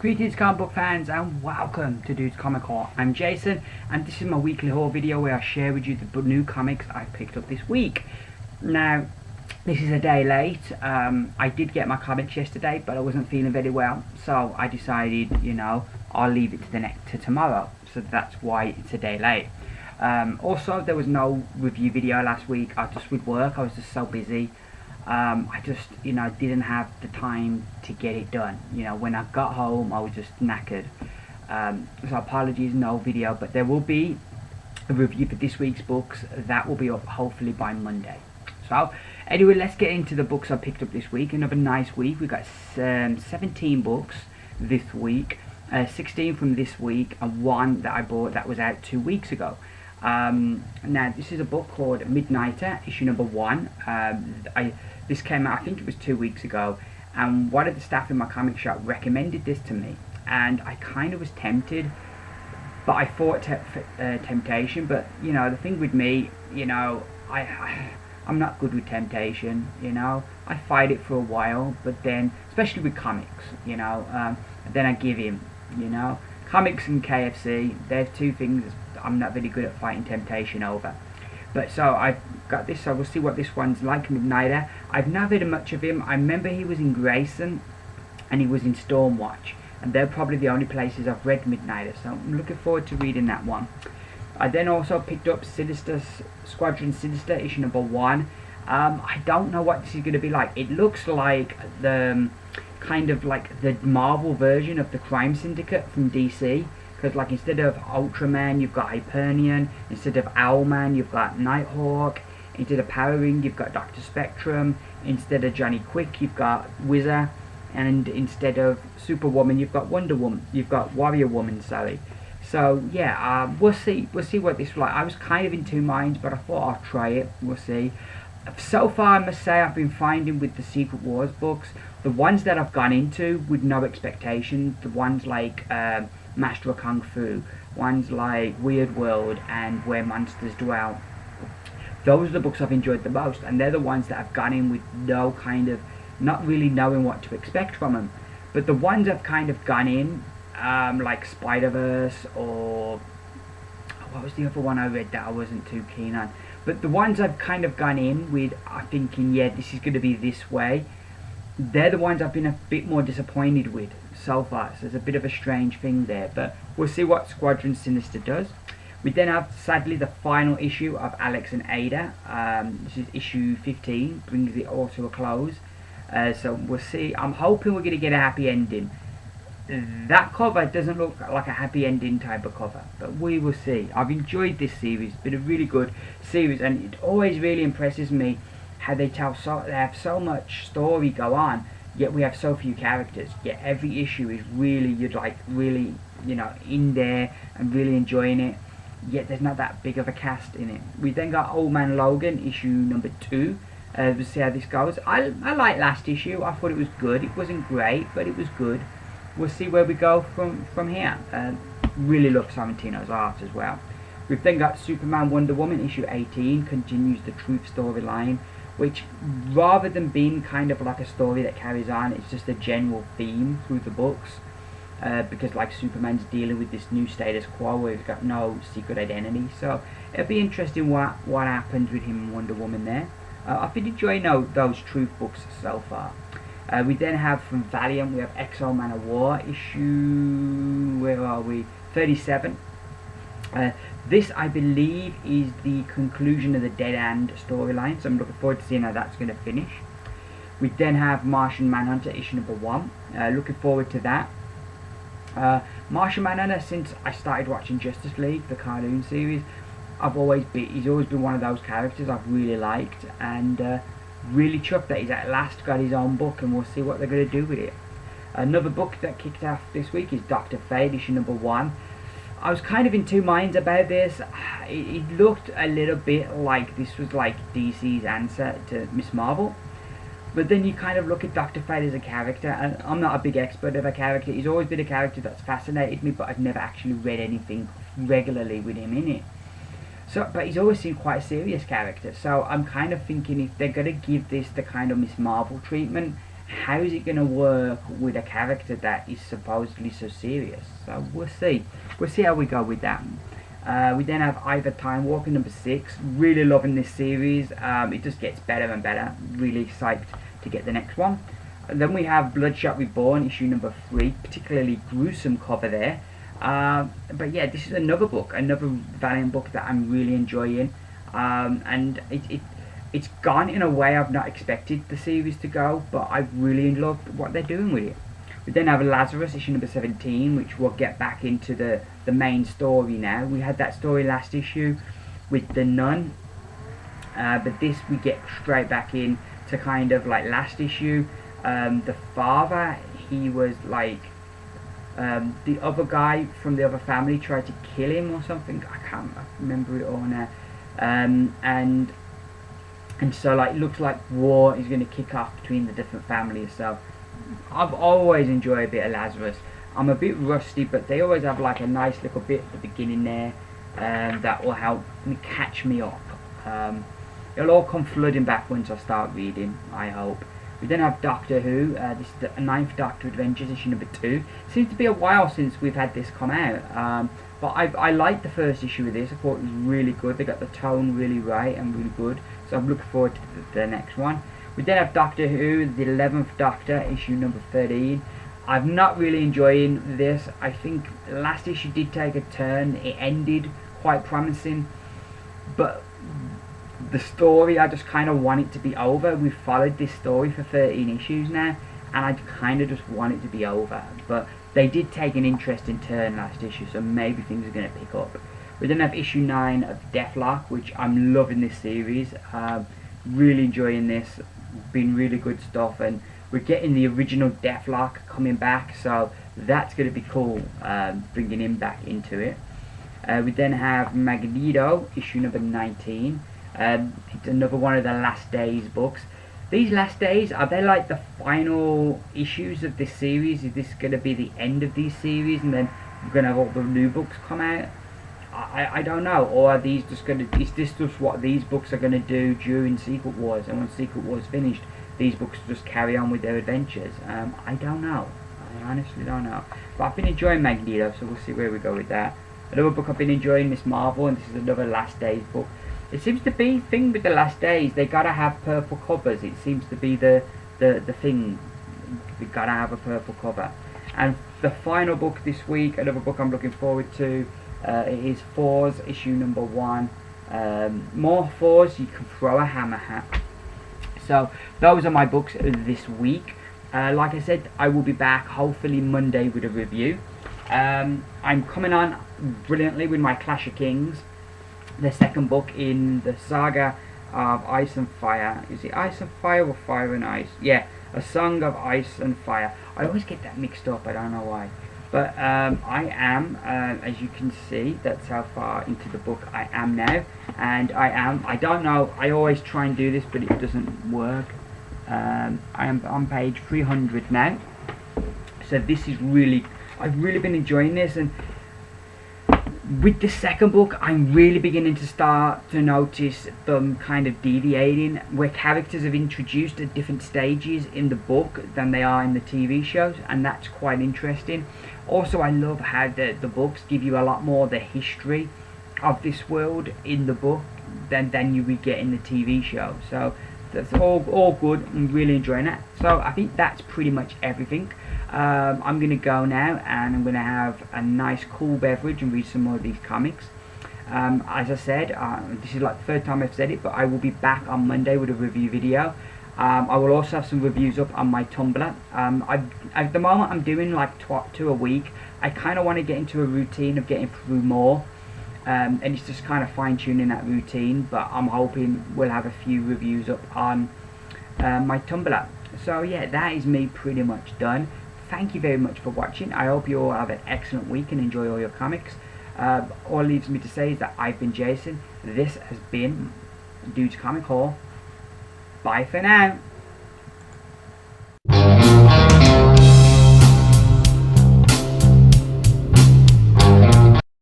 Greetings comic book fans and welcome to Dude's Comic Haul. I'm Jason and this is my weekly haul video where I share with you the new comics I picked up this week. Now, this is a day late. I did get my comics yesterday but I wasn't feeling very well, so I decided, I'll leave it to tomorrow. So that's why it's a day late. Also, there was no review video last week. I just with work, I was just so busy. I just, didn't have the time to get it done. When I got home, I was just knackered. So apologies, no video, but there will be a review for this week's books. That will be up hopefully by Monday. So anyway, let's get into the books I picked up this week. Another nice week. We got 17 books this week, 16 from this week, and one that I bought that was out 2 weeks ago. Now this is a book called Midnighter, issue number 1. This came out, I think it was 2 weeks ago, and one of the staff in my comic shop recommended this to me, and I kind of was tempted, but I fought temptation. But the thing with me, I'm not good with temptation. I fight it for a while, but then, especially with comics, then I give in. Comics and KFC, they're two things I'm not really good at fighting temptation over. But so I've got this, so we'll see what this one's like. Midnighter. I've not read much of him. I remember he was in Grayson and he was in Stormwatch, and they're probably the only places I've read Midnighter, so I'm looking forward to reading that one. I then also picked up Squadron Sinister, issue number 1. I don't know what this is going to be like. It looks like the kind of like the Marvel version of the Crime Syndicate from DC. Because like instead of Ultraman, you've got Hyperion. Instead of Owlman, you've got Nighthawk. Instead of Power Ring, you've got Dr. Spectrum. Instead of Johnny Quick, you've got Whizzer. And instead of Superwoman, you've got Wonder Woman. You've got Warrior Woman, sorry. So yeah, we'll see. We'll see what this is like. I was kind of in two minds, but I thought I'll try it. We'll see. So far, I must say, I've been finding with the Secret Wars books, the ones that I've gone into with no expectation, the ones like Master of Kung Fu, ones like Weird World and Where Monsters Dwell, those are the books I've enjoyed the most, and they're the ones that I've gone in with no kind of, not really knowing what to expect from them. But the ones I've kind of gone in, like Spider-Verse, or what was the other one I read that I wasn't too keen on, but the ones I've kind of gone in with, I'm thinking, yeah, this is going to be this way, they're the ones I've been a bit more disappointed with so far. So there's a bit of a strange thing there, but we'll see what Squadron Sinister does. We then have, sadly, the final issue of Alex and Ada. This is issue 15, brings it all to a close. So we'll see. I'm hoping we're going to get a happy ending. That cover doesn't look like a happy ending type of cover, but we will see. I've enjoyed this series. It's been a really good series, and it always really impresses me how they have so much story go on, yet we have so few characters. Yet every issue is really, really, in there and really enjoying it. Yet there's not that big of a cast in it. We then got Old Man Logan, issue number 2. We'll see how this goes. I liked last issue. I thought it was good. It wasn't great, but it was good. We'll see where we go from here. Really love Sorrentino's art as well. We've then got Superman Wonder Woman, issue 18, continues the Truth storyline, which, rather than being kind of like a story that carries on, it's just a general theme through the books. Because like Superman's dealing with this new status quo where he's got no secret identity. So it'll be interesting what happens with him and Wonder Woman there. I've been enjoying those Truth books so far. We then have from Valiant, we have X-O Manowar, issue, where are we, 37. This, I believe, is the conclusion of the Dead End storyline, so I'm looking forward to seeing how that's going to finish. We then have Martian Manhunter, issue number 1. Looking forward to that. Martian Manhunter, since I started watching Justice League, the cartoon series, he's always been one of those characters I've really liked, and really chuffed that he's at last got his own book, and we'll see what they're going to do with it. Another book that kicked off this week is Dr. Fate, issue number 1. I was kind of in two minds about this. It looked a little bit like this was like DC's answer to Miss Marvel. But then you kind of look at Dr. Fate as a character, and I'm not a big expert of a character. He's always been a character that's fascinated me, but I've never actually read anything regularly with him in it. So, but he's always seemed quite a serious character. So I'm kind of thinking if they're going to give this the kind of Miss Marvel treatment, how is it going to work with a character that is supposedly so serious? So we'll see. We'll see how we go with that. We then have Either Time Walker number 6. Really loving this series. It just gets better and better. Really psyched to get the next one. And then we have Bloodshot Reborn issue number 3. Particularly gruesome cover there. But yeah, this is another book, another Valiant book that I'm really enjoying. And it's gone in a way I've not expected the series to go, but I really loved what they're doing with it. We then have Lazarus issue number 17, which will get back into the main story now. We had that story last issue with the nun, but this we get straight back in to kind of like last issue. The father, he was like the other guy from the other family tried to kill him or something. I can't remember it all now. And so like it looks like war is going to kick off between the different families. So I've always enjoyed a bit of Lazarus. I'm a bit rusty, but they always have like a nice little bit at the beginning there that will help me catch me up. It'll all come flooding back once I start reading, I hope. We then have Doctor Who. This is the 9th Doctor Adventures issue number 2. Seems to be a while since we've had this come out. But I liked the first issue of this. I thought it was really good. They got the tone really right and really good. So I'm looking forward to the next one. We then have Doctor Who, the 11th Doctor, issue number 13. I'm not really enjoying this. I think last issue did take a turn. It ended quite promising. But the story, I just kind of want it to be over. We've followed this story for 13 issues now. And I kind of just want it to be over. But they did take an interesting turn last issue, so maybe things are going to pick up. We then have issue 9 of Deathlock, which I'm loving this series. Really enjoying this. Been really good stuff, and we're getting the original Deathlock coming back, so that's going to be cool, bringing him back into it. We then have Magneto, issue number 19. It's another one of the Last Days books. These Last Days, are they like the final issues of this series? Is this going to be the end of these series and then we're going to have all the new books come out? I don't know. Or are these just going to, is this just what these books are going to do during Secret Wars, and when Secret Wars finished, these books just carry on with their adventures? I don't know. I honestly don't know. But I've been enjoying Magneto, so we'll see where we go with that. Another book I've been enjoying, Miss Marvel, and this is another Last Days book. It seems to be thing with the Last Days, they gotta have purple covers. It seems to be the thing. We gotta have a purple cover. And the final book this week, another book I'm looking forward to, it is Fours, issue number 1. More Fours you can throw a hammer at. So those are my books this week. Like I said, I will be back hopefully Monday with a review. I'm coming on brilliantly with my Clash of Kings, the second book in the saga of Ice and Fire. Is it Ice and Fire or Fire and Ice? Yeah, A Song of Ice and Fire. I always get that mixed up, I don't know why. But I am, as you can see, that's how far into the book I am now. And I don't know, I always try and do this, but it doesn't work. I am on page 300 now. So this is really, I've really been enjoying this. And with the second book, I'm really beginning to start to notice them kind of deviating, where characters are introduced at different stages in the book than they are in the TV shows, and that's quite interesting. Also, I love how the books give you a lot more of the history of this world in the book than you would get in the TV show. So that's all good. I'm really enjoying that. So I think that's pretty much everything. I'm going to go now, and I'm going to have a nice cool beverage and read some more of these comics. As I said, this is like the third time I've said it, but I will be back on Monday with a review video. I will also have some reviews up on my Tumblr. At the moment I'm doing like 2 a week. I kind of want to get into a routine of getting through more. And it's just kind of fine-tuning that routine, but I'm hoping we'll have a few reviews up on my Tumblr. So yeah, that is me pretty much done. Thank you very much for watching. I hope you all have an excellent week and enjoy all your comics. All leaves me to say is that I've been Jason. This has been Dude's Comic Haul. Bye for now.